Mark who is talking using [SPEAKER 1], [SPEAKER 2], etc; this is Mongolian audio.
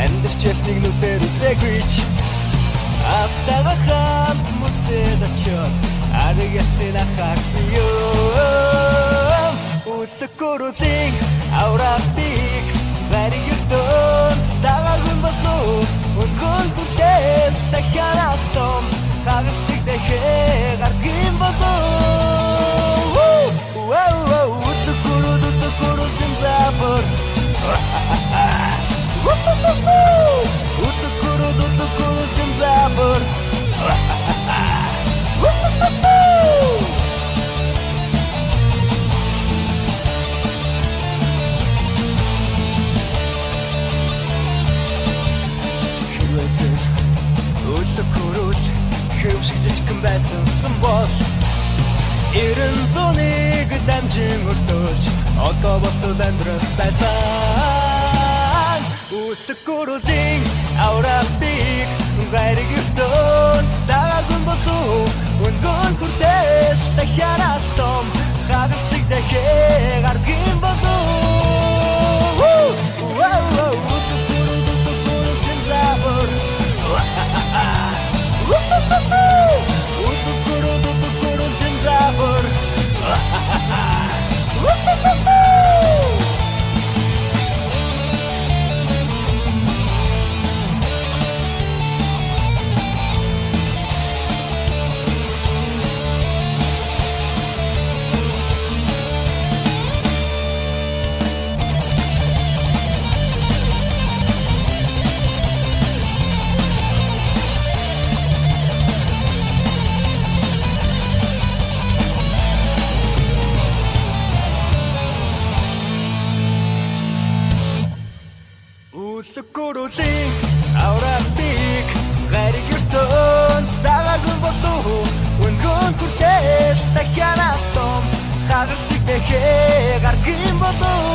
[SPEAKER 1] Амьдчээсийг нүдээр үзээгүй ч автага хамт мөцөд очоод ариг ясна харсан ёо утгөрөлийн авралтыг бариг ертөнц дагагун болов утгон хүртэл дахиад том хагашдаг дахиад гардгийн болов утгөрөлийн запор утгөрөлийн запор Утгөрөөл хэвшиг жижигхэн байсан бол 90-ыг дамжин өртөөж одоо болтол амьдрах байсан Утгөрөөлийн авралтыг гариг ертөнц дагагун болов Үнгөн хүртэл дахиад том хагашдаг дахиад гардгийн болов Утгөрөөлийн запор Утгөрөөлийн запор Утгөрөөлийн авралтыг гариг ертөнц дагагун болов Үнгөн хүртэл дахиад том хагашдаг дахиад гардгийн болов